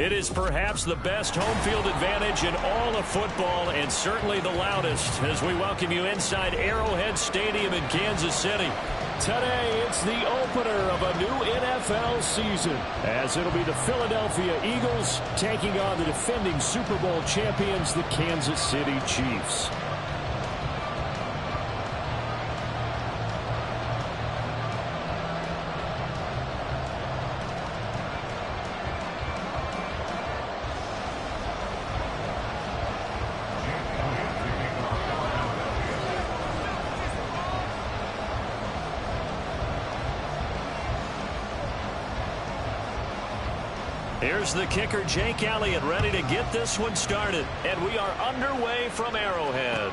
It is perhaps the best home field advantage in all of football and certainly the loudest as we welcome you inside Arrowhead Stadium in Kansas City. Today, it's the opener of a new NFL season as it'll be the Philadelphia Eagles taking on the defending Super Bowl champions, the Kansas City Chiefs. Here's the kicker, Jake Elliott, ready to get this one started. And we are underway from Arrowhead.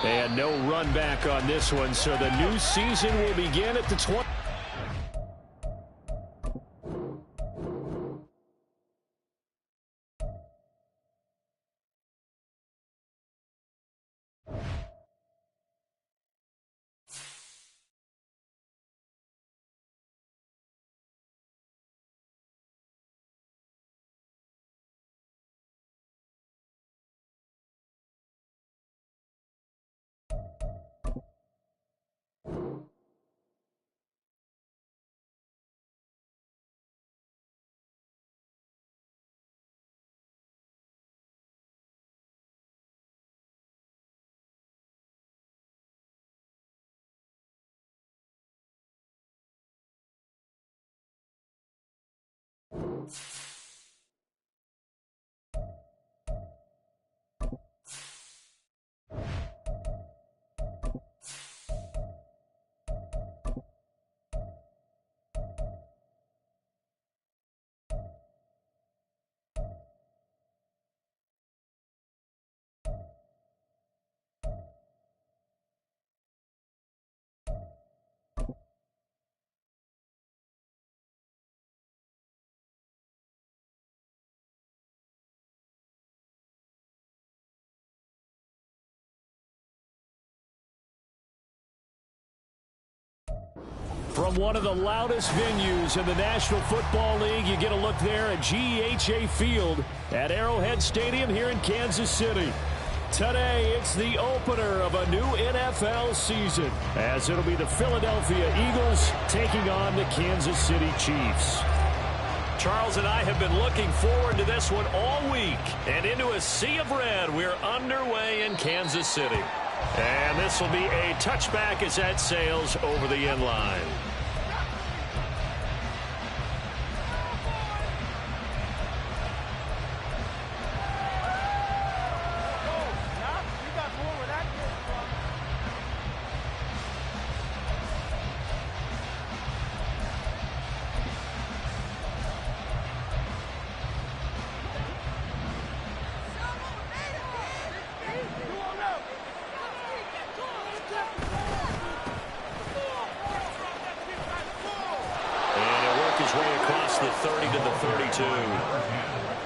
And no run back on this one, so the new season will begin at the 20. From one of the loudest venues in the National Football League, you get a look there at GEHA Field at Arrowhead Stadium here in Kansas City. Today, it's the opener of a new NFL season, as it'll be the Philadelphia Eagles taking on the Kansas City Chiefs. Charles and I have been looking forward to this one all week, and into a sea of red, we're underway in Kansas City. And this will be a touchback as that sails over the end line. Way across the 30 to the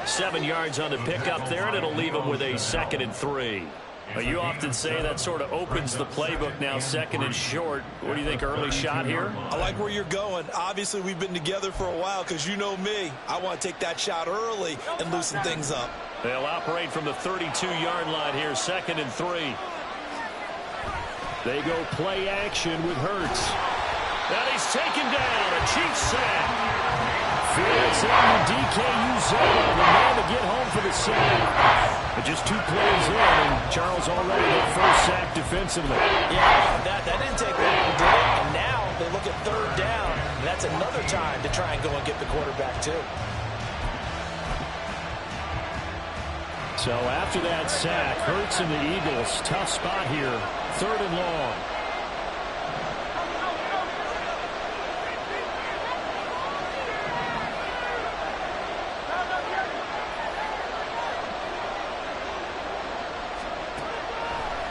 32. 7 yards on the pickup there, and it'll leave him with a 2nd and 3. You often say that sort of opens the playbook now, 2nd and short. What do you think, early shot here? I like where you're going. Obviously, we've been together for a while because you know me. I want to take that shot early and loosen things up. They'll operate from the 32-yard line here, 2nd and 3. They go play action with Hurts. And he's taken down, a Chiefs sack. Fields in DK Uzoma, the man to get home for the sack. But just 2 plays in, and Charles already their first sack defensively. Yeah, that didn't take long, did it? And now they look at 3rd down. And that's another time to try and go and get the quarterback, too. So after that sack, Hurts and the Eagles, tough spot here, 3rd and long.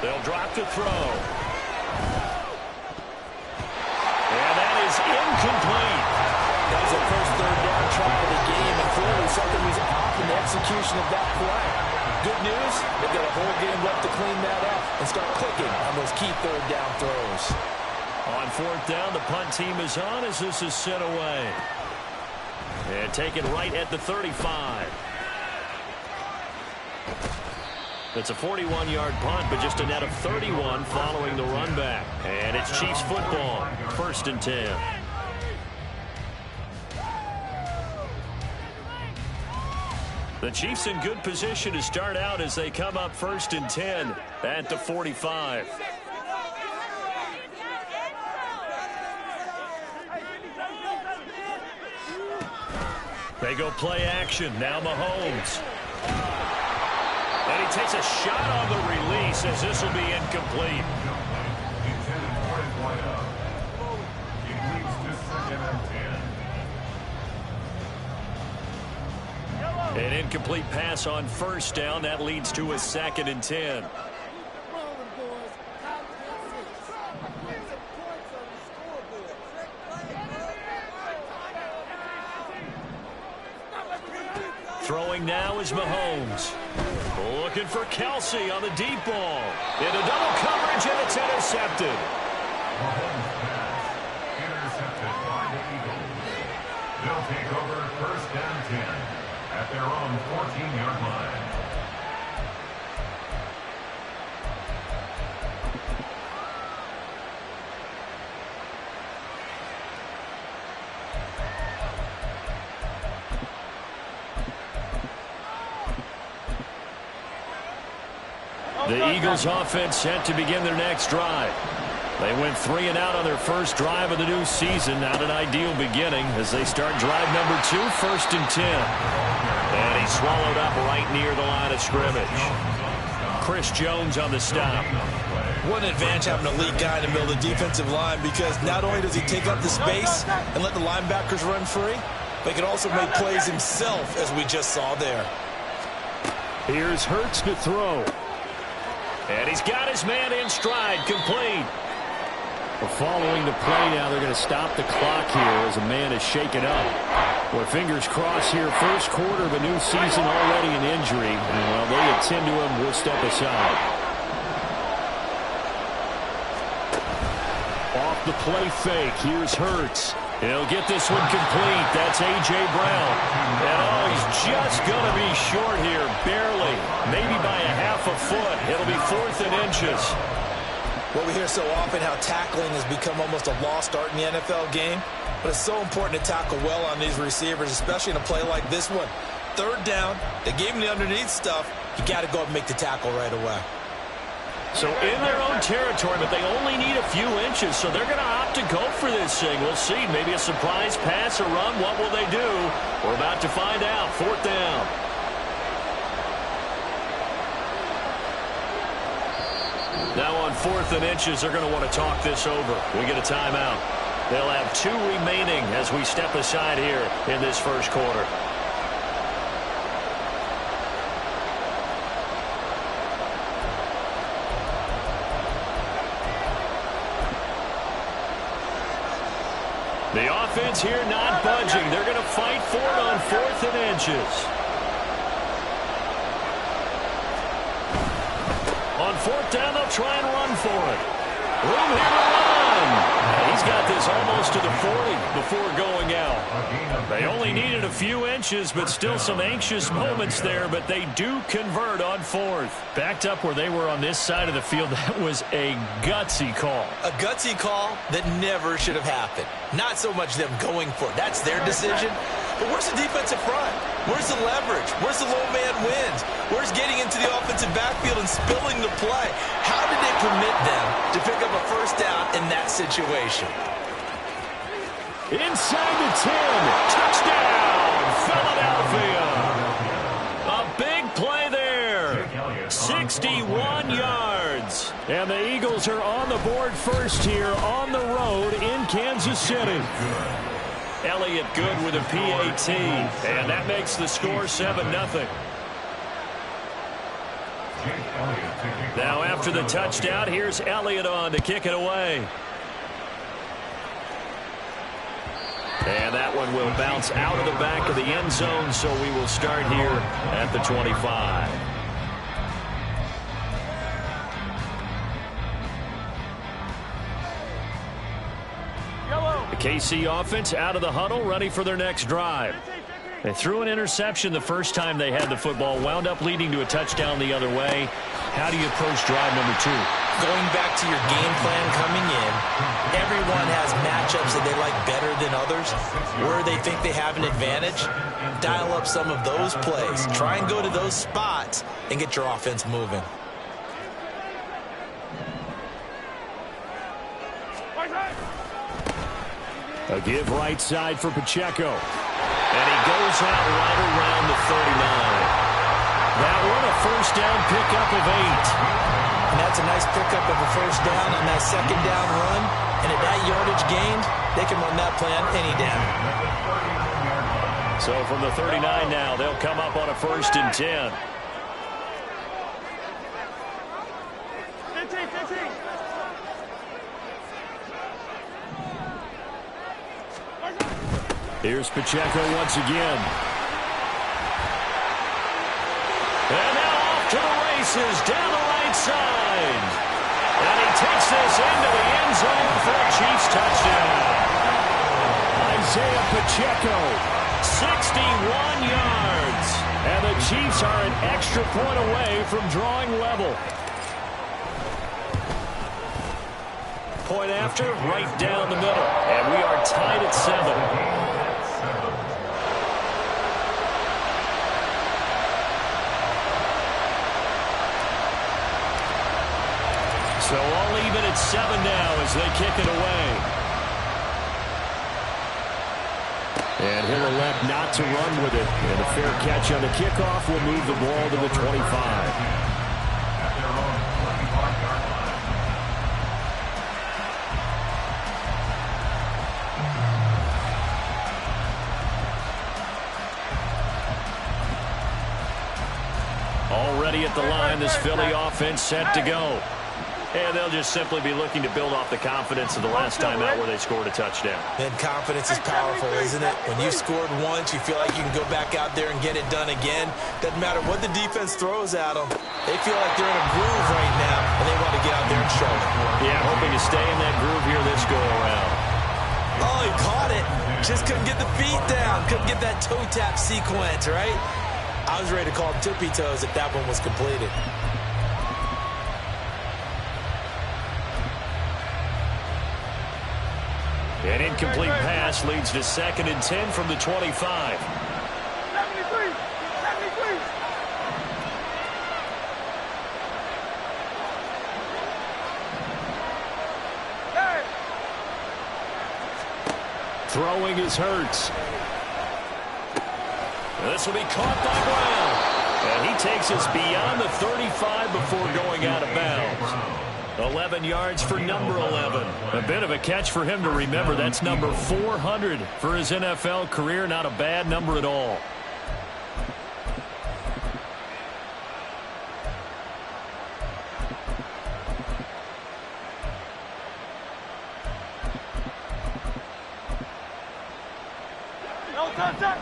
They'll drop to throw. And that is incomplete. That was the first 3rd down try of the game, and clearly something was off in the execution of that play. Good news, they've got a whole game left to clean that up and start clicking on those key 3rd down throws. On 4th down, the punt team is on as this is sent away. And taken right at the 35. It's a 41-yard punt, but just a net of 31 following the run back. And it's Chiefs football, 1st and 10. The Chiefs in good position to start out as they come up 1st and 10 at the 45. They go play action. Now Mahomes. And he takes a shot on the release as this will be incomplete. An incomplete pass on 1st down. That leads to a 2nd and 10. Throwing now is Mahomes. Looking for Kelsey on the deep ball. Into double coverage, and it's intercepted. Mahomes pass intercepted by the Eagles. They'll take over 1st and 10 at their own 14-yard line. The Eagles offense set to begin their next drive. They went 3 and out on their first drive of the new season. Not an ideal beginning as they start drive number 2, 1st and 10. And he's swallowed up right near the line of scrimmage. Chris Jones on the stop. What an advantage having a lead guy in the middle of the defensive line, because not only does he take up the space and let the linebackers run free, but he can also make plays himself, as we just saw there. Here's Hurts to throw. And he's got his man in stride, complete. Well, following the play now, they're going to stop the clock here as a man is shaken up. Well, fingers crossed here, 1st quarter of a new season, already an injury. And while they attend to him, we'll step aside. Off the play fake, here's Hurts. He'll get this one complete. That's A.J. Brown. And oh, he's just going to be short here, barely. Maybe by a half a foot. It'll be 4th and inches. Well, we hear so often how tackling has become almost a lost art in the NFL game. But it's so important to tackle well on these receivers, especially in a play like this one. 3rd down, they gave him the underneath stuff. You got to go up and make the tackle right away. So in their own territory, but they only need a few inches, so they're going to opt to go for this thing. We'll see. Maybe a surprise pass or run. What will they do? We're about to find out. 4th down. Now on 4th and inches, they're going to want to talk this over. We get a timeout. They'll have 2 remaining as we step aside here in this 1st quarter. The offense here not budging. They're going to fight for it on 4th and inches. On 4th down, they'll try and run for it. Room here to run. He's got this almost to the 40 before going out. They only needed a few inches, but still some anxious moments there, but they do convert on 4th. Backed up where they were on this side of the field, that was a gutsy call. A gutsy call that never should have happened. Not so much them going for it. That's their decision. But where's the defensive front? Where's the leverage? Where's the low man wins? Where's getting into the offensive backfield and spilling the play? How did they permit them to pick up a 1st down in that situation? Inside the 10. Touchdown, Philadelphia. A big play there. 61 yards. And the Eagles are on the board first here on the road in Kansas City. Elliott good with a PAT. And that makes the score 7-0. Now after the touchdown, here's Elliott on to kick it away. And that one will bounce out of the back of the end zone, so we will start here at the 25. The KC offense out of the huddle, ready for their next drive. They threw an interception the first time they had the football, wound up leading to a touchdown the other way. How do you approach drive number 2? Going back to your game plan coming in, everyone has matchups that they like better than others. Where they think they have an advantage, dial up some of those plays. Try and go to those spots and get your offense moving. A give right side for Pacheco. And he goes out right around the 39. That one a first down pickup of 8. And that's a nice pickup of a first down on that second down run. And at that yardage gained, they can run that play on any down. So from the 39 now, they'll come up on a 1st and 10. 15. Here's Pacheco once again. And now off to the races down the right side. And he takes this into the end zone for a Chiefs touchdown. Isaiah Pacheco, 61 yards. And the Chiefs are an extra point away from drawing level. Point after, right down the middle. And we are tied at 7. So all even at 7 now as they kick it away. And he'll elect not to run with it. And a fair catch on the kickoff will move the ball to the 25. Already at the line, this Philly offense set to go. And they'll just simply be looking to build off the confidence of the last time out where they scored a touchdown. And confidence is powerful, isn't it? When you've scored once, you feel like you can go back out there and get it done again. Doesn't matter what the defense throws at them. They feel like they're in a groove right now, and they want to get out there and show it. Yeah, hoping to stay in that groove here this go-around. Oh, he caught it. Just couldn't get the feet down. Couldn't get that toe tap sequence, right? I was ready to call tippy toes if that one was completed. An incomplete pass leads to 2nd and 10 from the 25. 73. Hey. Throwing is Hurts. This will be caught by Brown. And he takes us beyond the 35 before going out of bounds. 11 yards for number 11. A bit of a catch for him to remember. That's number 400 for his NFL career. Not a bad number at all. No touch.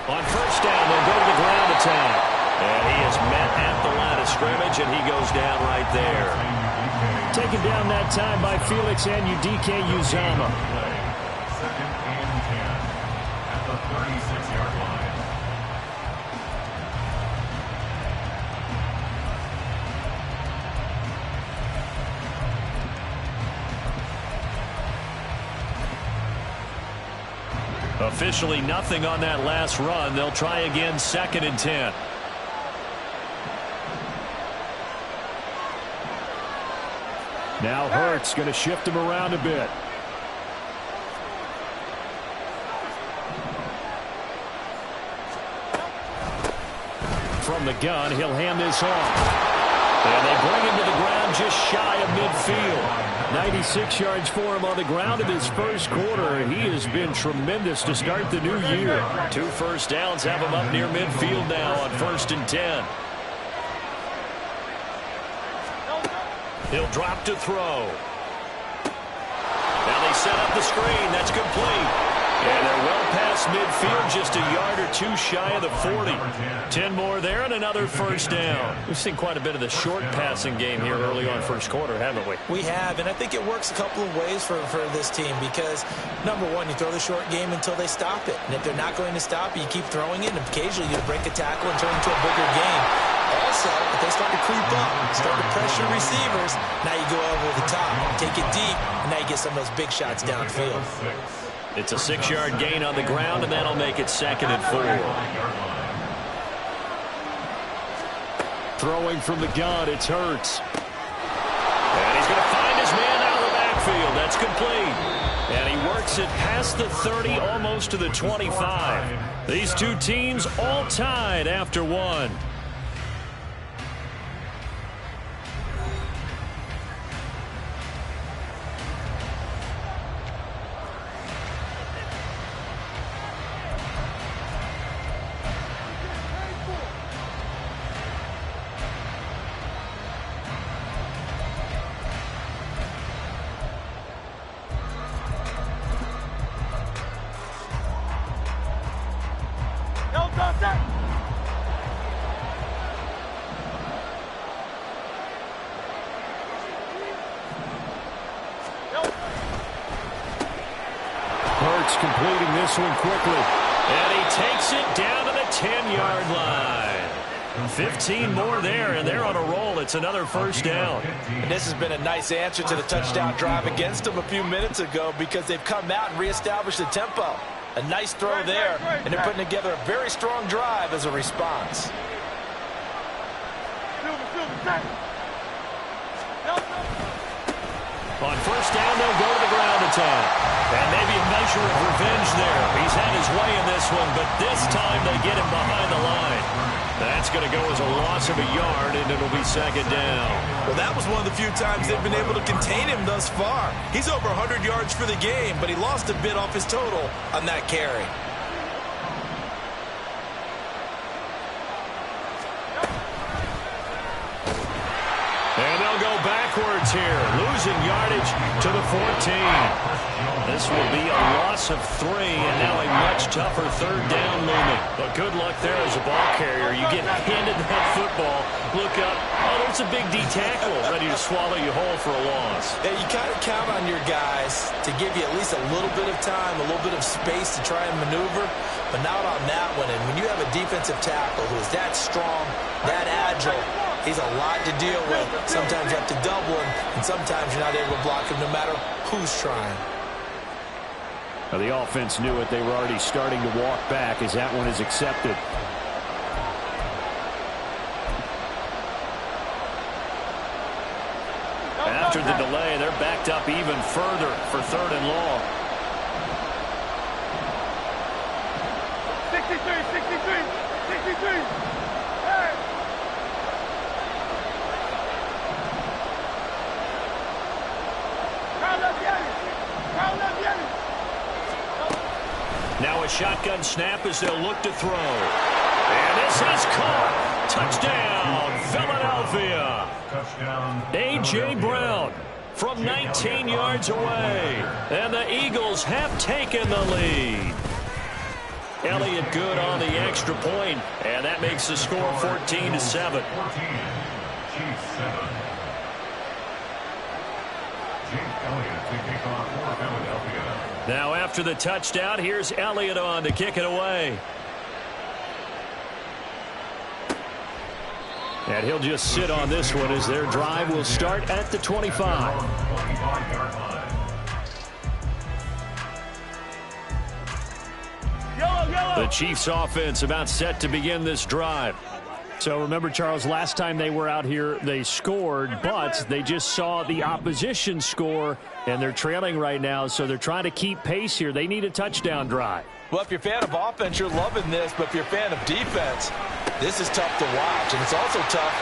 On first down, they'll go to the ground attack. And he is met at the line of scrimmage, and he goes down right there. Taken down that time by Felix Anudike Uzama. 2nd and 10 at the 36-yard line. Officially nothing on that last run. They'll try again 2nd and 10. Now Hurts going to shift him around a bit. From the gun, he'll hand this off. And they bring him to the ground just shy of midfield. 96 yards for him on the ground in his first quarter. He has been tremendous to start the new year. 2 first downs have him up near midfield now on 1st and 10. He'll drop to throw. Now they set up the screen. That's complete. And they're well past midfield, just a yard or two shy of the 40. 10 more there and another first down. We've seen quite a bit of the short passing game here early on first quarter, haven't we? We have, and I think it works a couple of ways for this team because, number one, you throw the short game until they stop it. And if they're not going to stop it, you keep throwing it, and occasionally you break a tackle and turn it into a bigger game. Also, if they start to creep up, start to pressure receivers, now you go over the top, take it deep, and now you get some of those big shots downfield. It's a 6-yard gain on the ground, and that'll make it 2nd and 4. Throwing from the gun, it's Hurts. And he's going to find his man out of the backfield. That's complete. And he works it past the 30, almost to the 25. These two teams all tied after one. Hurts completing this one quickly. And he takes it down to the 10-yard line. 15 more there, and they're on a roll. It's another first down. And this has been a nice answer to the touchdown drive against them a few minutes ago because they've come out and reestablished the tempo. A nice throw there, and they're putting together a very strong drive as a response. On first down, they'll go to the ground attack. And maybe a measure of revenge there. He's had his way in this one, but this time they get him behind the line. That's going to go as a loss of a yard, and it'll be 2nd down. Well, that was one of the few times they've been able to contain him thus far. He's over 100 yards for the game, but he lost a bit off his total on that carry. And they'll go backwards here, losing yardage to the 14. This will be a loss of 3, and now a much tougher 3rd down looming. But good luck there as a ball carrier. You get handed that football, look up, oh, there's a big D tackle ready to swallow you whole for a loss. Yeah, you kind of count on your guys to give you at least a little bit of time, a little bit of space to try and maneuver, but not on that one. And when you have a defensive tackle who is that strong, that agile, he's a lot to deal with. Sometimes you have to double him, and sometimes you're not able to block him no matter who's trying. Well, the offense knew it. They were already starting to walk back as that one is accepted. After the delay, they're backed up even further for 3rd and long. 63. Hey! Now a shotgun snap as they'll look to throw. And this is caught. Touchdown, Philadelphia. A.J. Brown from 19 yards away. And the Eagles have taken the lead. Elliott good on the extra point, and that makes the score 14-7. Now after the touchdown, here's Elliott on to kick it away. And he'll just sit on this one as their drive will start at the 25. The Chiefs offense about set to begin this drive. So remember, Charles, last time they were out here, they scored, but they just saw the opposition score, and they're trailing right now, so they're trying to keep pace here. They need a touchdown drive. Well, if you're a fan of offense, you're loving this, but if you're a fan of defense, this is tough to watch, and it's also tough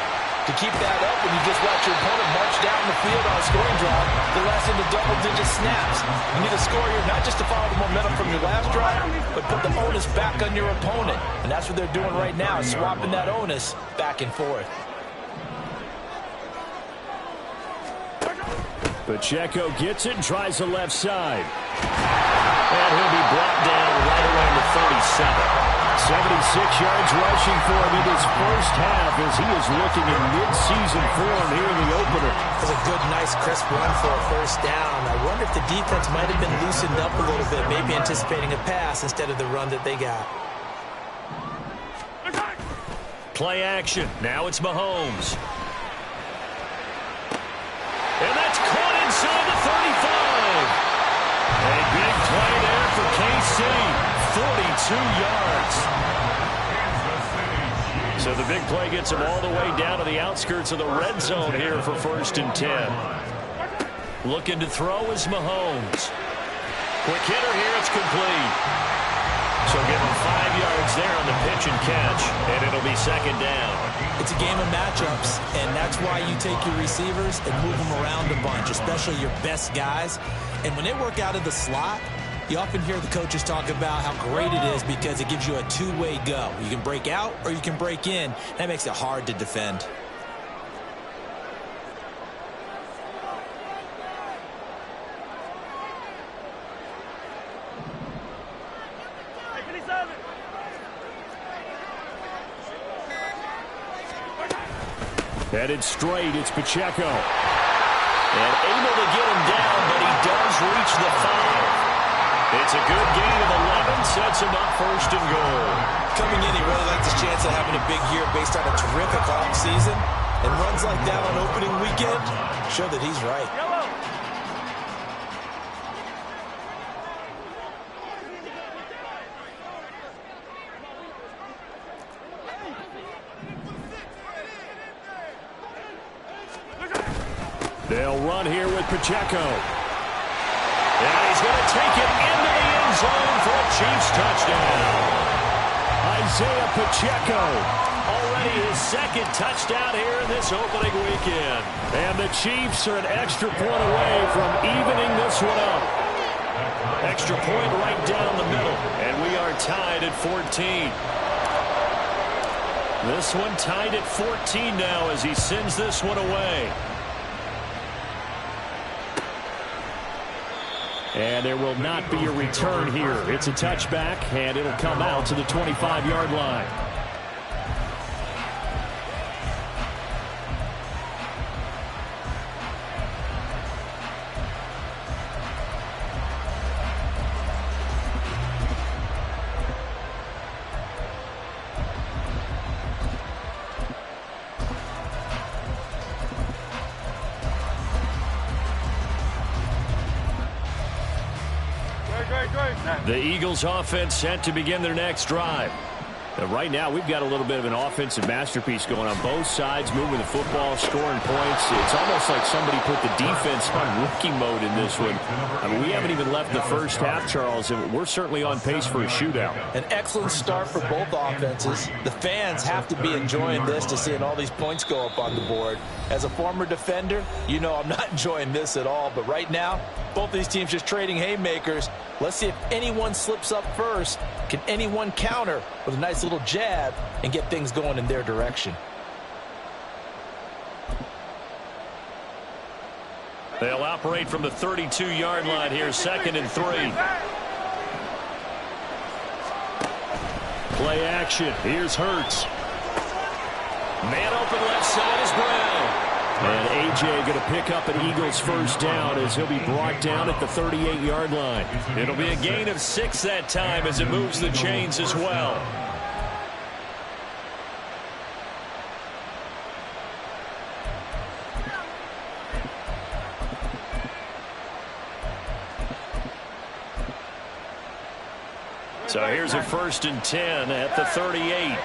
to keep that up when you just watch your opponent march down the field on a scoring drive, the last into double-digit snaps. You need a score here not just to follow the momentum from your last drive, but put the onus back on your opponent. And that's what they're doing right now, swapping that onus back and forth. Pacheco gets it and tries the left side. And he'll be brought down right around the 37. 76 yards rushing for him in his first half as he is looking in mid-season form here in the opener. It was a good, nice, crisp run for a first down. I wonder if the defense might have been loosened up a little bit, maybe anticipating a pass instead of the run that they got. Play action. Now it's Mahomes. And that's caught inside the 35. A big play there for KC. 42 yards. So the big play gets him all the way down to the outskirts of the red zone here for 1st and 10. Looking to throw is Mahomes. Quick hitter here. It's complete. So give him 5 yards there on the pitch and catch, and it'll be 2nd down. It's a game of matchups, and that's why you take your receivers and move them around a bunch, especially your best guys. And when they work out of the slot, you often hear the coaches talk about how great it is because it gives you a two-way go. You can break out or you can break in. That makes it hard to defend. Headed straight, it's Pacheco. And able to get him down, but he does reach the 5. It's a good gain of 11, sets him up 1st and goal. Coming in, he really likes his chance of having a big year based on a terrific offseason. And runs like that on opening weekend show that he's right. They'll run here with Pacheco. And he's going to take it into the end zone for a Chiefs touchdown. Isaiah Pacheco, already his 2nd touchdown here in this opening weekend. And the Chiefs are an extra point away from evening this one up. Extra point right down the middle. And we are tied at 14. This one tied at 14 now as he sends this one away. And there will not be a return here. It's a touchback, and it'll come out to the 25-yard line. The Eagles offense set to begin their next drive. Right now, we've got a little bit of an offensive masterpiece going on both sides, moving the football, scoring points. It's almost like somebody put the defense on rookie mode in this one. I mean, we haven't even left the first half, Charles, and we're certainly on pace for a shootout. An excellent start for both offenses. The fans have to be enjoying this to seeing all these points go up on the board. As a former defender, you know I'm not enjoying this at all, but right now, both these teams just trading haymakers. Let's see if anyone slips up first. Can anyone counter with a nice little jab and get things going in their direction? They'll operate from the 32-yard line here, 2nd and 3. Play action. Here's Hurts. Man open left side is Brown. And A.J. going to pick up an Eagles first down as he'll be brought down at the 38-yard line. It'll be a gain of 6 that time as it moves the chains as well. So here's a 1st and 10 at the 38.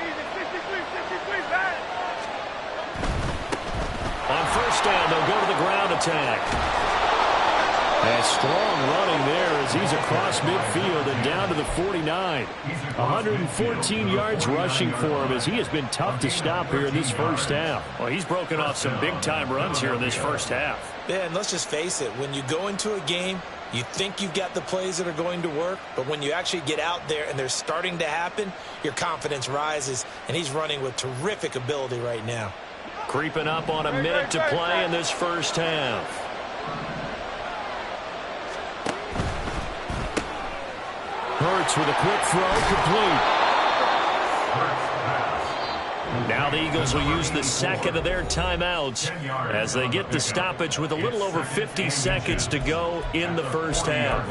On 1st down, they'll go to the ground attack. And strong running there as he's across midfield and down to the 49. 114 yards rushing for him as he has been tough to stop here in this first half. Well, he's broken off some big-time runs here in this first half. Yeah, and let's just face it. When you go into a game, you think you've got the plays that are going to work, but when you actually get out there and they're starting to happen, your confidence rises, and he's running with terrific ability right now. Creeping up on a minute to play in this first half. Hurts with a quick throw, complete. Now the Eagles will use the second of their timeouts as they get the stoppage with a little over 50 seconds to go in the first half.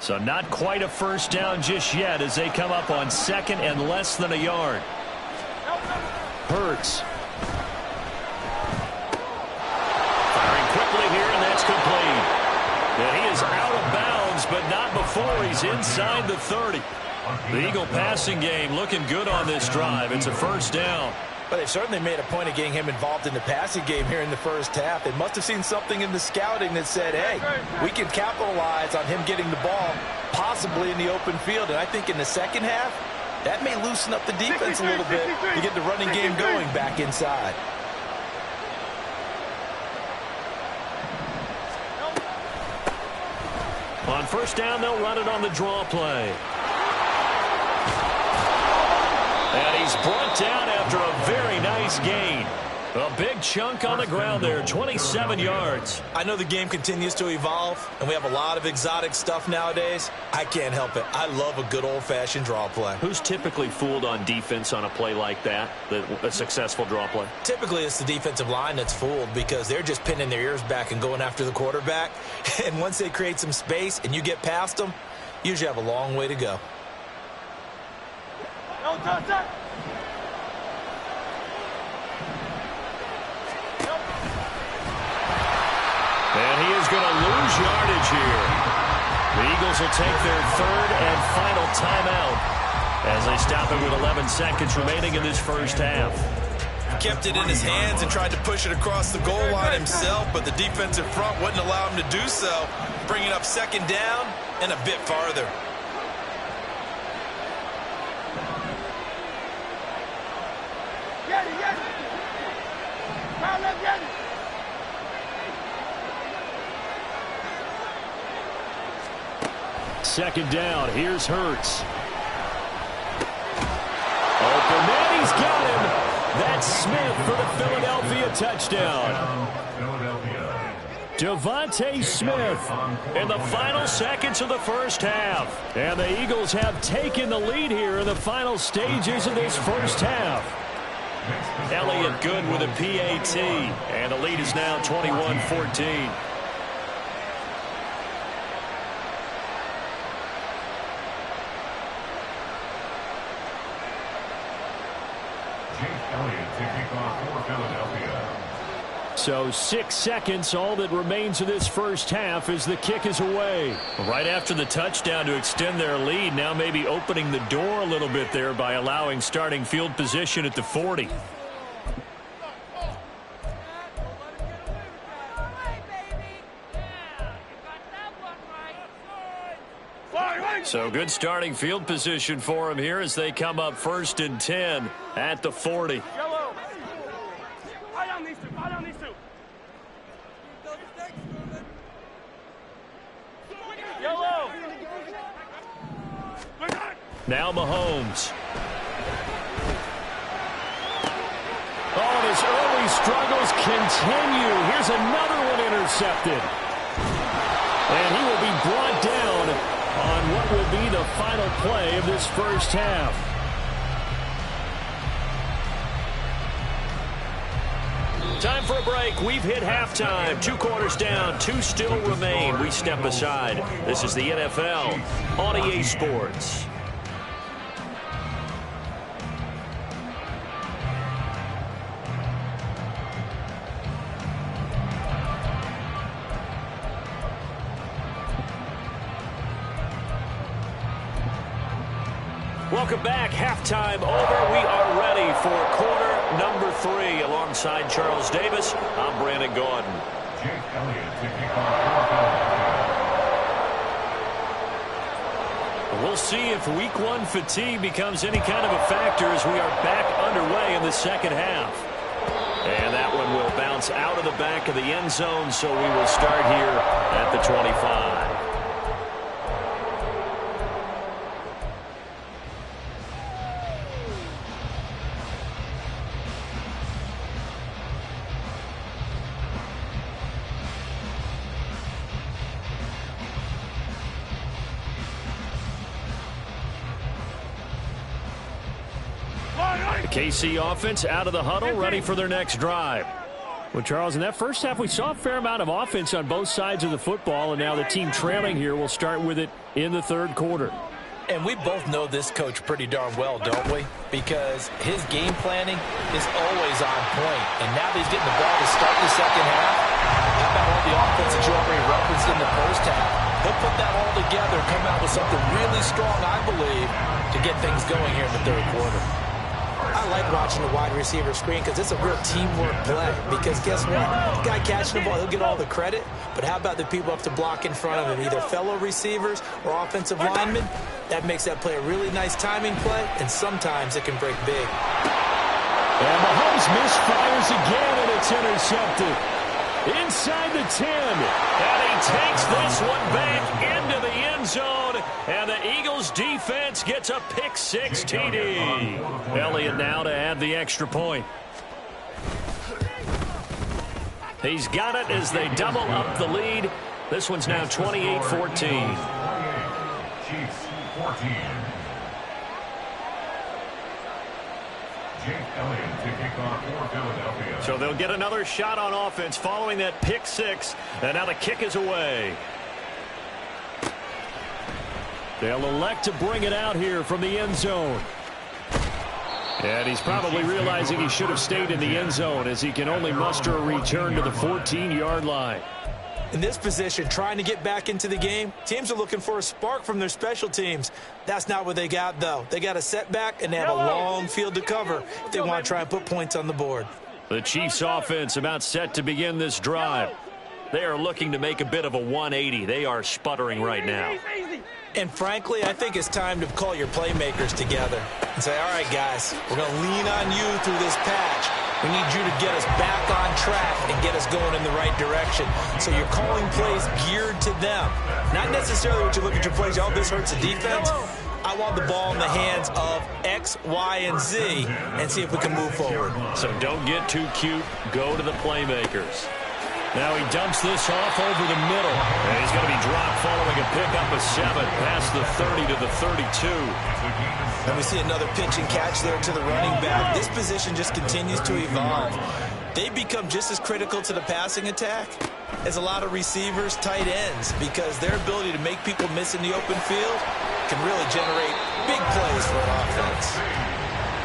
So not quite a first down just yet as they come up on second and less than a yard. Hurts. Firing quickly here, and that's complete. And he is out of bounds, but not before he's inside the 30. The Eagle passing game looking good on this drive. It's a first down. But they've certainly made a point of getting him involved in the passing game here in the first half. They must have seen something in the scouting that said, hey, we can capitalize on him getting the ball possibly in the open field. And I think in the second half, that may loosen up the defense a little bit to get the running game going back inside. On first down, they'll run it on the draw play. And he's brought down after a very nice gain. A big chunk on the ground there, 27 yards. I know the game continues to evolve, and we have a lot of exotic stuff nowadays. I can't help it. I love a good old-fashioned draw play. Who's typically fooled on defense on a play like that, a successful draw play? Typically, it's the defensive line that's fooled because they're just pinning their ears back and going after the quarterback. And once they create some space and you get past them, you usually have a long way to go. And he is going to lose yardage here. The Eagles will take their third and final timeout as they stop it with 11 seconds remaining in this first half. He kept it in his hands and tried to push it across the goal line himself, but the defensive front wouldn't allow him to do so, bringing up second down and a bit farther. Second down, here's Hurts. Open man, he's got him. That's Smith for the Philadelphia touchdown. Devontae Smith in the final seconds of the first half. And the Eagles have taken the lead here in the final stages of this first half. Elliott good with a PAT. And the lead is now 21-14. So 6 seconds, all that remains of this first half as the kick is away. Right after the touchdown to extend their lead, now maybe opening the door a little bit there by allowing starting field position at the 40. So good starting field position for him here as they come up first and 10 at the 40. Now Mahomes. Oh, and his early struggles continue. Here's another one intercepted. And he will be brought down on what will be the final play of this first half. Time for a break. We've hit halftime. 2 quarters down. 2 still remain. We step aside. This is the NFL on EA Sports. Welcome back. Halftime over. We are ready for quarter number 3. Alongside Charles Davis, I'm Brandon Gaudin. Jake Elliott to kick off. We'll see if week 1 fatigue becomes any kind of a factor as we are back underway in the second half. And that one will bounce out of the back of the end zone, so we will start here at the 25. The KC offense out of the huddle, ready for their next drive. Well, Charles, in that first half, we saw a fair amount of offense on both sides of the football, and now the team trailing here will start with it in the third quarter. And we both know this coach pretty darn well, don't we? Because his game planning is always on point. And now that he's getting the ball to start the second half, how about all the offense that you already referenced in the first half? He'll put that all together, come out with something really strong, I believe, to get things going here in the third quarter. I like watching the wide receiver screen because it's a real teamwork play. Because guess what? The guy catching the ball, he'll get all the credit. But how about the people up to block in front of him, either fellow receivers or offensive linemen? That makes that play a really nice timing play, and sometimes it can break big. And Mahomes misfires again, and it's intercepted. Inside the 10, and he takes this one back into the end zone, and the Eagles defense gets a pick-6 TD. Elliott now to add the extra point. He's got it as they double up the lead. This one's now 28-14. Chiefs 14. Elliott to kick off for Philadelphia. So they'll get another shot on offense following that pick-6, and now the kick is away. They'll elect to bring it out here from the end zone. And he's probably realizing he should have stayed in the end zone as he can only muster a return to the 14-yard line. In this position, trying to get back into the game, teams are looking for a spark from their special teams. That's not what they got, though. They got a setback, and they have a long field to cover if they want to try and put points on the board. The Chiefs offense about set to begin this drive. They are looking to make a bit of a 180. They are sputtering right now. And frankly, I think it's time to call your playmakers together and say, all right, guys, we're going to lean on you through this patch. We need you to get us back on track and get us going in the right direction. So you're calling plays geared to them. Not necessarily what you look at your plays, oh, this hurts the defense. I want the ball in the hands of X, Y, and Z and see if we can move forward. So don't get too cute. Go to the playmakers. Now he dumps this off over the middle. And he's going to be dropped following a pickup of 7 past the 30 to the 32. And we see another pitch and catch there to the running back. This position just continues to evolve. They become just as critical to the passing attack as a lot of receivers, tight ends, because their ability to make people miss in the open field can really generate big plays for an offense.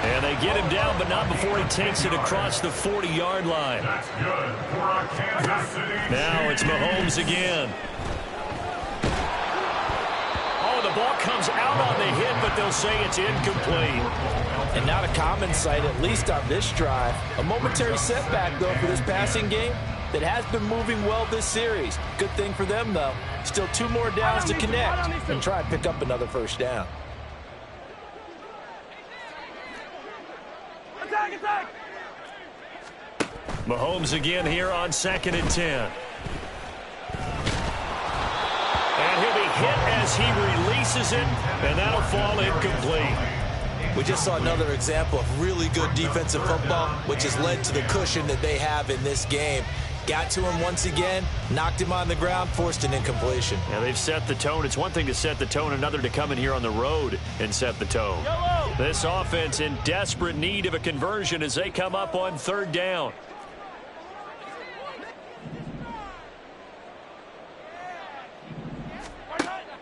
And they get him down, but not before he takes it across the 40-yard line. That's good for a Kansas City. Now it's Mahomes again. Oh, the ball comes out on the hit, but they'll say it's incomplete. And not a common sight, at least on this drive. A momentary setback, though, for this passing game that has been moving well this series. Good thing for them, though. Still 2 more downs to connect and try and pick up another first down. Mahomes again here on 2nd and 10. And he'll be hit as he releases it, and that'll fall incomplete. We just saw another example of really good defensive football, which has led to the cushion that they have in this game. Got to him once again, knocked him on the ground, forced an incompletion. Yeah, they've set the tone. It's one thing to set the tone, another to come in here on the road and set the tone. This offense in desperate need of a conversion as they come up on 3rd down.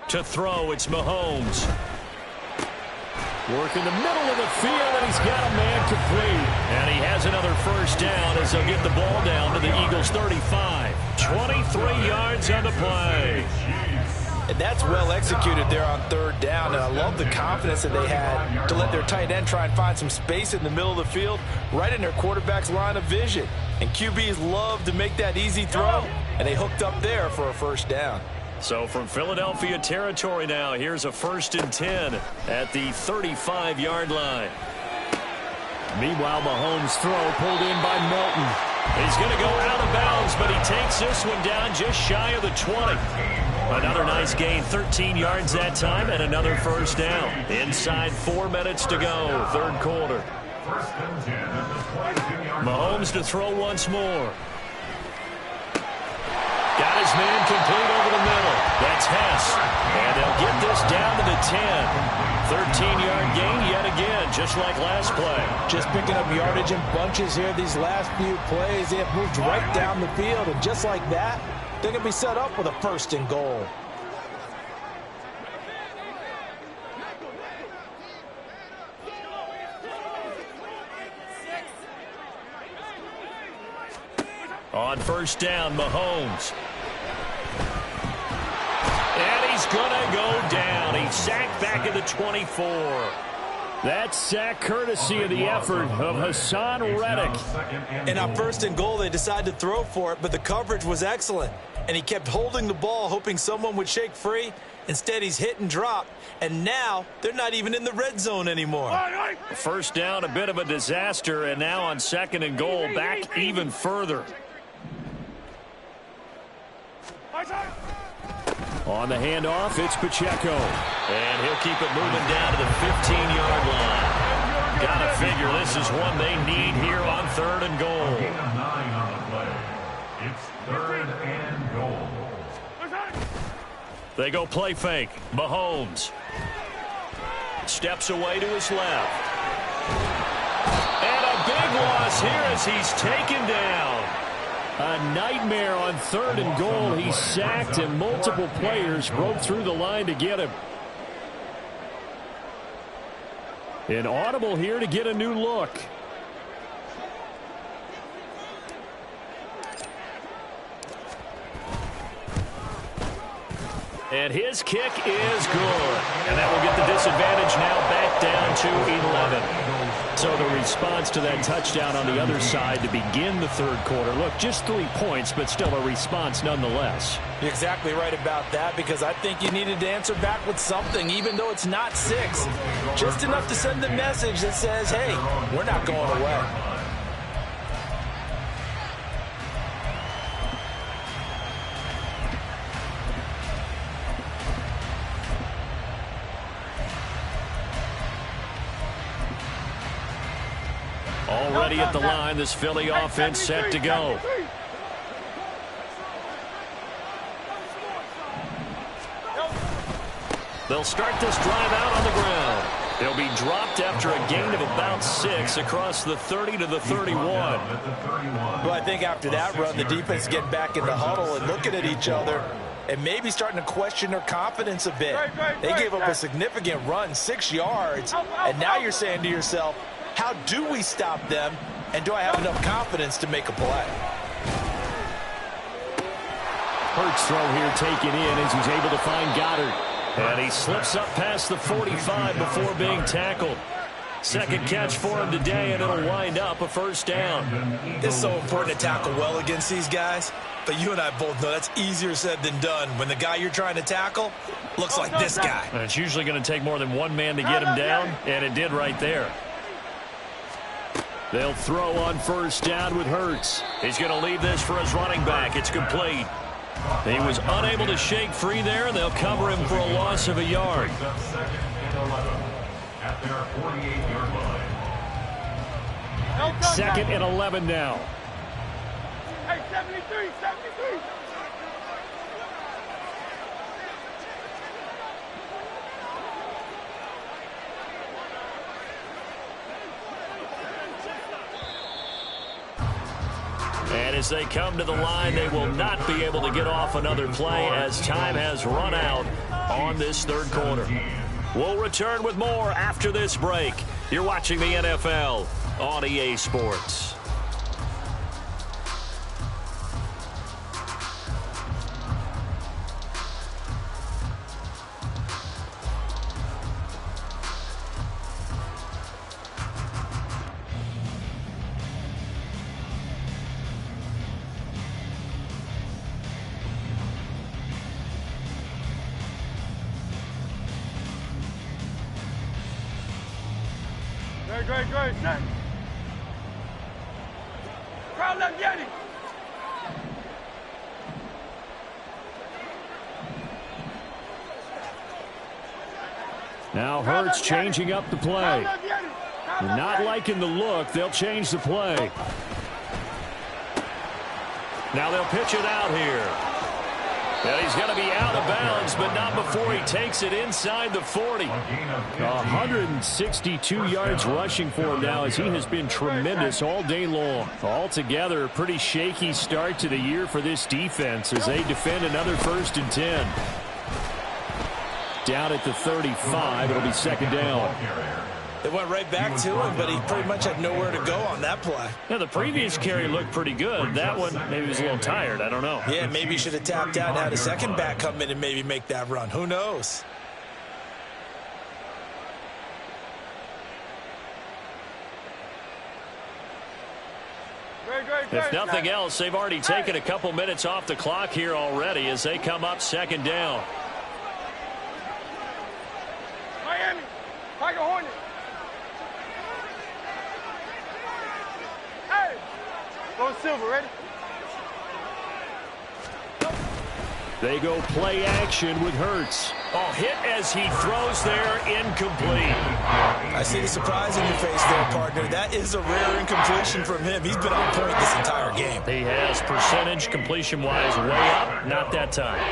To throw, it's Mahomes. Work in the middle of the field, and he's got a man complete. And he has another first down as they'll get the ball down to the Eagles' 35. 23 yards on the play. And that's well executed there on 3rd down. And I love the confidence that they had to let their tight end try and find some space in the middle of the field, right in their quarterback's line of vision. And QBs love to make that easy throw, and they hooked up there for a first down. So from Philadelphia territory now, here's a 1st and 10 at the 35-yard line. Meanwhile, Mahomes' throw pulled in by Melton. He's going to go out of bounds, but he takes this one down just shy of the 20. Another nice gain, 13 yards that time, and another first down. Inside 4 minutes to go, 3rd quarter. Mahomes to throw once more. Got his man complete over the middle. That's Hess. And they'll get this down to the 10. 13-yard gain yet again, just like last play. Just picking up yardage in bunches here these last few plays. They have moved right down the field, and just like that, they're going to be set up with a 1st and goal. On 1st down, Mahomes. And he's going to go down. He's sacked back at the 24. That sack courtesy of the effort of Hassan Reddick. And on 1st and goal, they decided to throw for it, but the coverage was excellent. And he kept holding the ball, hoping someone would shake free. Instead, he's hit and dropped. And now, they're not even in the red zone anymore. 1st down, a bit of a disaster. And now on 2nd and goal, back even further. On the handoff, it's Pacheco. And he'll keep it moving down to the 15-yard line. Gotta figure this is one they need here on 3rd and goal. Gain of 9 on the play. It's 3rd and goal. They go play fake. Mahomes steps away to his left. And a big loss here as he's taken down. A nightmare on 3rd and goal. He's sacked and multiple players broke through the line to get him. An audible here to get a new look. And his kick is good. And that will get the disadvantage now back down to 11. So the response to that touchdown on the other side to begin the 3rd quarter. Look, just 3 points, but still a response nonetheless. You're exactly right about that, because I think you needed to answer back with something, even though it's not 6. Just enough to send a message that says, hey, we're not going away. Already at the line, this Philly offense set to go. They'll start this drive out on the ground. They'll be dropped after a gain of about 6 across the 30 to the 31. Well, I think after that run, the defense getting back in the huddle and looking at each other and maybe starting to question their confidence a bit. They gave up a significant run, 6 yards, and now you're saying to yourself, how do we stop them, and do I have enough confidence to make a play? Hurts throw here taken in as he's able to find Goddard. And he slips up past the 45 before being tackled. 2nd catch for him today, and it'll wind up a 1st down. It's so important to tackle well against these guys, but you and I both know that's easier said than done when the guy you're trying to tackle looks like this guy. And it's usually going to take more than one man to get him down, and it did right there. They'll throw on 1st down with Hurts. He's going to leave this for his running back. It's complete. He was unable to shake free there, and they'll cover him for a loss of a yard. 2nd and 11 at their 48-yard line. 2nd and 11 now. Hey, 73, 73. And as they come to the line, they will not be able to get off another play as time has run out on this 3rd quarter. We'll return with more after this break. You're watching the NFL on EA Sports. Great, set. Crowd left, Yeti. Now Hurts changing up the play. Not liking the look. They'll change the play. Now they'll pitch it out here. And he's going to be out of bounds, but not before he takes it inside the 40. 162 yards rushing for him now, as he has been tremendous all day long. Altogether, a pretty shaky start to the year for this defense as they defend another 1st and 10. Down at the 35, it'll be 2nd down. They went right back to him, but he pretty much had nowhere to go on that play. Yeah, the previous carry looked pretty good. That one, maybe he was a little tired. I don't know. Yeah, maybe he should have tapped out and had a second back come in and maybe make that run. Who knows? If nothing else, they've already taken a couple minutes off the clock here already as they come up 2nd down. Miami, Tiger Hornet. Hey, go Silver, ready? They go play action with Hurts. Oh, hit as he throws there, incomplete. I see the surprise in your face there, partner. That is a rare incompletion from him. He's been on point this entire game. He has percentage completion-wise way up, not that time.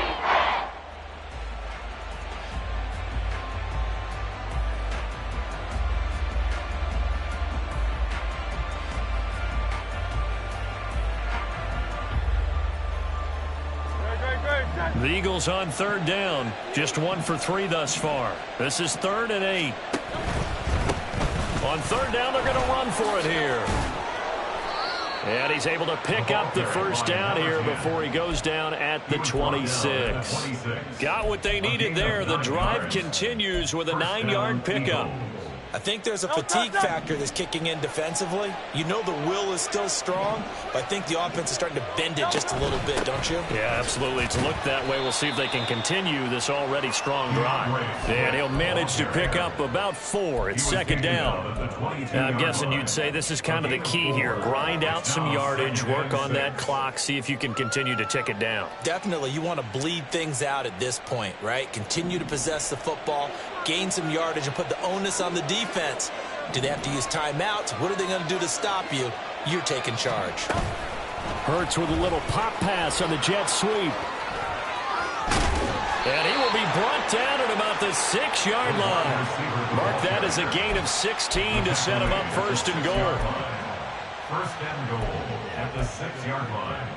The Eagles on 3rd down. Just 1 for 3 thus far. This is 3rd and 8. On 3rd down, they're going to run for it here. And he's able to pick up the 1st down here before he goes down at the 26. Got what they needed there. The drive continues with a 9-yard pickup. I think there's a fatigue factor that's kicking in defensively. You know the will is still strong, but I think the offense is starting to bend it just a little bit, don't you? Yeah, absolutely. It's looked that way. We'll see if they can continue this already strong drive. And he'll manage to pick up about 4 at 2nd down. Now, I'm guessing you'd say this is kind of the key here. Grind out some yardage, work on that clock, see if you can continue to tick it down. Definitely. You want to bleed things out at this point, right? Continue to possess the football, gain some yardage, and put the onus on the defense. Do they have to use timeouts? What are they going to do to stop you? You're taking charge. Hurts with a little pop pass on the jet sweep. And he will be brought down at about the 6-yard line. Mark that as a gain of 16 to set him up 1st and goal. 1st and goal at the 6-yard line.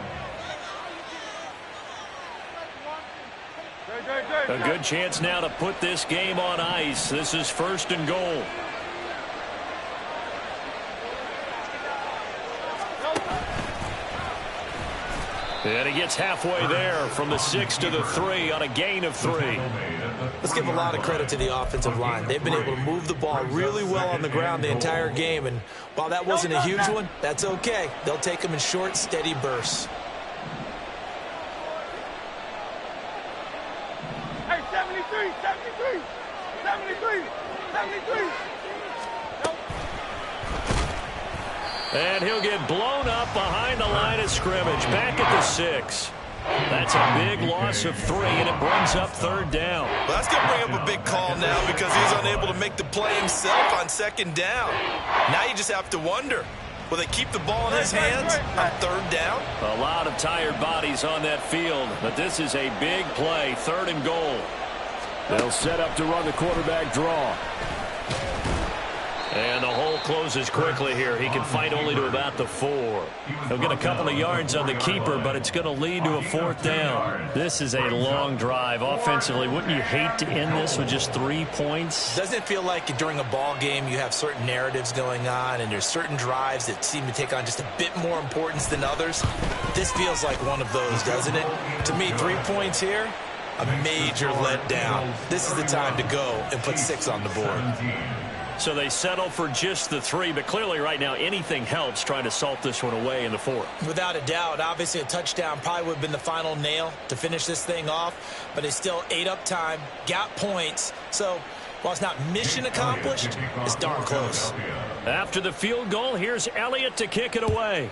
A good chance now to put this game on ice. This is 1st and goal. And he gets halfway there from the 6 to the 3 on a gain of 3. Let's give a lot of credit to the offensive line. They've been able to move the ball really well on the ground the entire game. And while that wasn't a huge one, that's okay. They'll take them in short, steady bursts. Hey, 73, 73, 73, 73. And he'll get blown up behind the line of scrimmage. Back at the 6. That's a big loss of 3, and it brings up 3rd down. Well, that's going to bring up a big call now because he's unable to make the play himself on 2nd down. Now you just have to wonder, will they keep the ball in his hands on 3rd down? A lot of tired bodies on that field, but this is a big play, 3rd and goal. They'll set up to run the quarterback draw. And the hole closes quickly here. He can fight only to about the 4. He'll get a couple of yards on the keeper, but it's going to lead to a 4th down. This is a long drive offensively. Wouldn't you hate to end this with just 3 points? Doesn't it feel like during a ball game you have certain narratives going on and there's certain drives that seem to take on just a bit more importance than others? This feels like one of those, doesn't it? To me, 3 points here, a major letdown. This is the time to go and put 6 on the board. So they settle for just the 3, but clearly right now anything helps trying to salt this one away in the 4th. Without a doubt, obviously a touchdown probably would have been the final nail to finish this thing off, but they still ate up time, got points, so while it's not mission accomplished, it's darn close. After the field goal, here's Elliott to kick it away.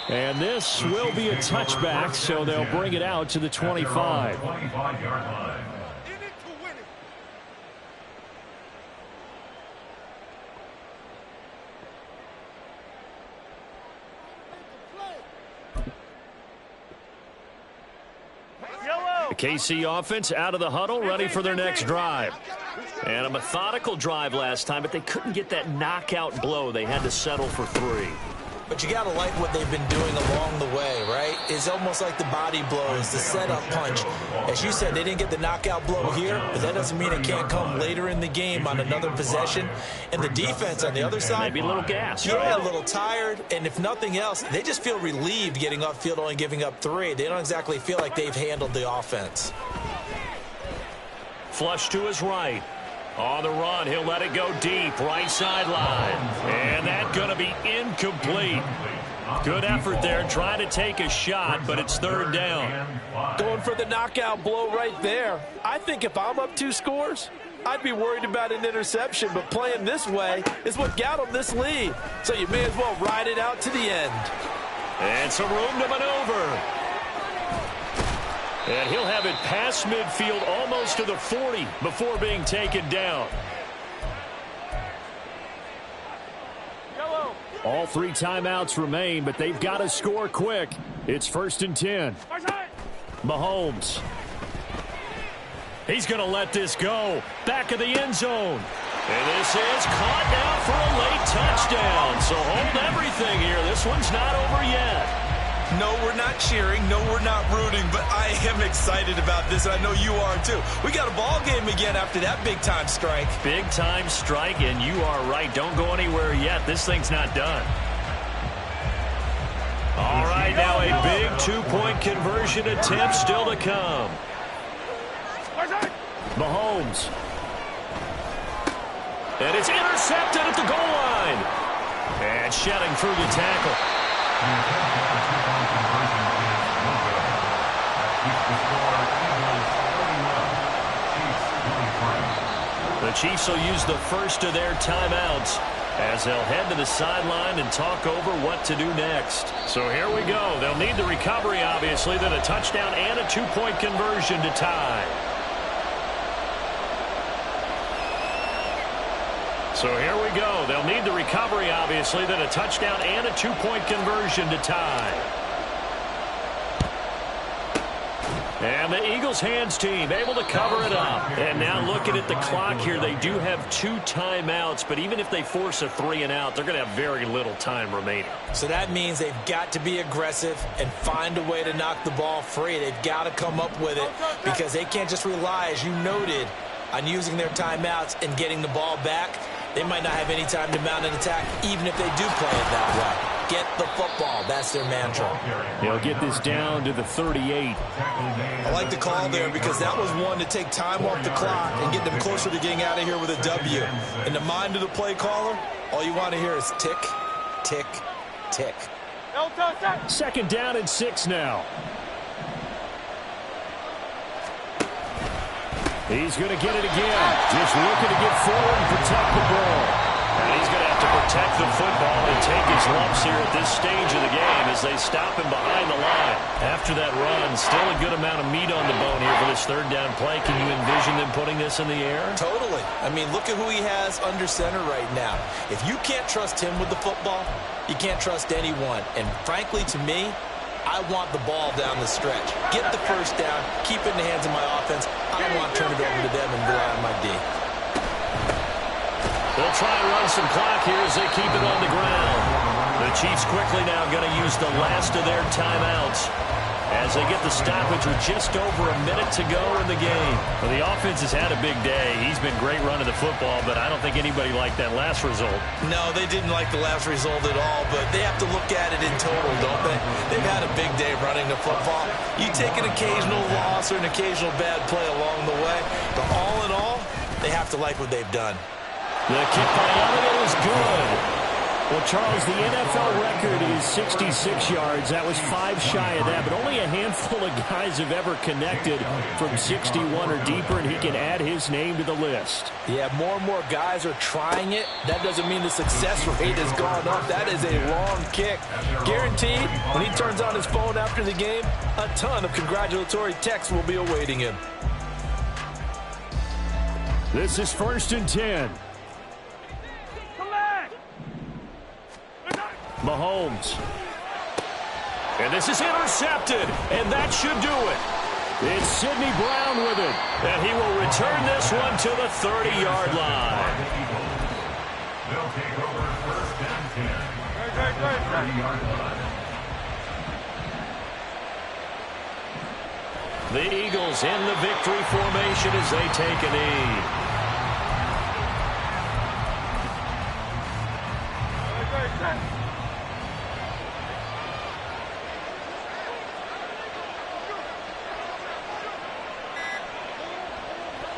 And this will be a touchback, so they'll bring it out to the 25. 25-yard line. The KC offense out of the huddle, ready for their next drive. And a methodical drive last time, but they couldn't get that knockout blow. They had to settle for 3. But you got to like what they've been doing along the way, right? It's almost like the body blows, the setup punch. As you said, they didn't get the knockout blow here, but that doesn't mean it can't come later in the game on another possession. And the defense on the other side, maybe a little gas, yeah, right? A little tired. And if nothing else, they just feel relieved getting upfield, only giving up 3. They don't exactly feel like they've handled the offense. Flush to his right. On the run, he'll let it go deep, right sideline. And that's going to be incomplete. Good effort there, trying to take a shot, but it's 3rd down. Going for the knockout blow right there. I think if I'm up 2 scores, I'd be worried about an interception, but playing this way is what got them this lead. So you may as well ride it out to the end. And some room to maneuver. And he'll have it past midfield, almost to the 40, before being taken down. All 3 timeouts remain, but they've got to score quick. It's 1st and 10. Mahomes. He's going to let this go. Back of the end zone. And this is caught now for a late touchdown. So hold everything here. This one's not over yet. No, we're not cheering. No, we're not rooting. But I am excited about this, and I know you are too. We got a ball game again after that big-time strike. Big-time strike, and you are right. Don't go anywhere yet. This thing's not done. All right, now a big 2-point conversion attempt still to come. Mahomes. And it's intercepted at the goal line. And shedding through the tackle. The Chiefs will use the first of their timeouts as they'll head to the sideline and talk over what to do next. So here we go. They'll need the recovery, obviously, then a touchdown and a 2-point conversion to tie. So here we go. They'll need the recovery, obviously, then a touchdown and a 2-point conversion to tie. And the Eagles hands team able to cover it up. And now looking at the clock here, they do have 2 timeouts, but even if they force a 3 and out, they're going to have very little time remaining. So that means they've got to be aggressive and find a way to knock the ball free. They've got to come up with it because they can't just rely, as you noted, on using their timeouts and getting the ball back. They might not have any time to mount an attack, even if they do play it that way. Get the football. That's their mantra. They'll get this down to the 38. I like the call there because that was one to take time off the clock and get them closer to getting out of here with a W. In the mind of the play caller, all you want to hear is tick, tick, tick. 2nd down and 6 now. He's going to get it again. Just looking to get forward and protect the ball. And he's going to have to protect the football and take his lumps here at this stage of the game as they stop him behind the line. After that run, still a good amount of meat on the bone here for this 3rd down play. Can you envision them putting this in the air? Totally. I mean, look at who he has under center right now. If you can't trust him with the football, you can't trust anyone. And frankly, to me, I want the ball down the stretch. Get the 1st down, keep it in the hands of my offense. I don't want to turn it over to them and rely on my D. They'll try and run some clock here as they keep it on the ground. The Chiefs quickly now going to use the last of their timeouts as they get the stoppage with just over a minute to go in the game. Well, the offense has had a big day. He's been great running the football, but I don't think anybody liked that last result. No, they didn't like the last result at all, but they have to look at it in total, don't they? They've had a big day running the football. You take an occasional loss or an occasional bad play along the way, but all in all, they have to like what they've done. The kick by Elliott is good. Well, Charles, the NFL record is 66 yards. That was 5 shy of that, but only a handful of guys have ever connected from 61 or deeper, and he can add his name to the list. Yeah, more and more guys are trying it. That doesn't mean the success rate has gone up. That is a long kick. Guaranteed, when he turns on his phone after the game, a ton of congratulatory texts will be awaiting him. This is 1st and 10. Mahomes. And this is intercepted, and that should do it. It's Sidney Brown with it, and he will return this one to the 30-yard line. They'll take over first and 10. 30-yard line. The Eagles in the victory formation as they take a knee.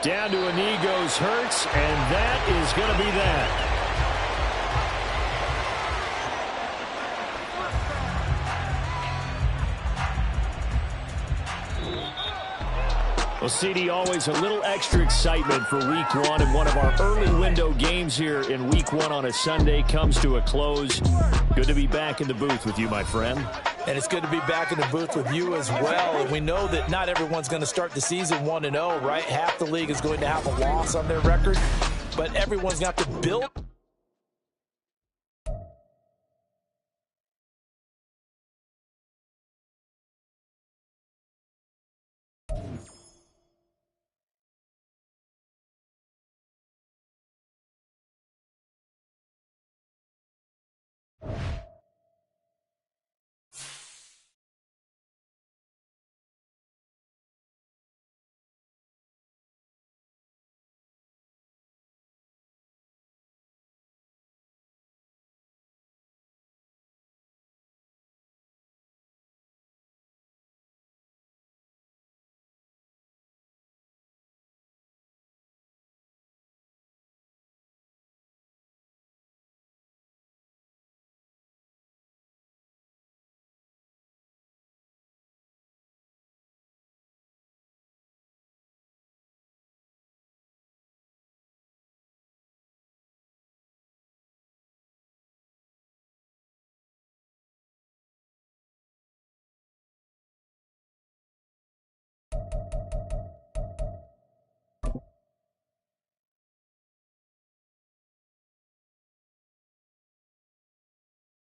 Down to a knee goes Hurts, and that is going to be that. Well, CD, always a little extra excitement for Week 1, and one of our early window games here in Week 1 on a Sunday comes to a close. Good to be back in the booth with you, my friend. And it's good to be back in the booth with you as well. And we know that not everyone's going to start the season 1-0, right? Half the league is going to have a loss on their record, but everyone's got to build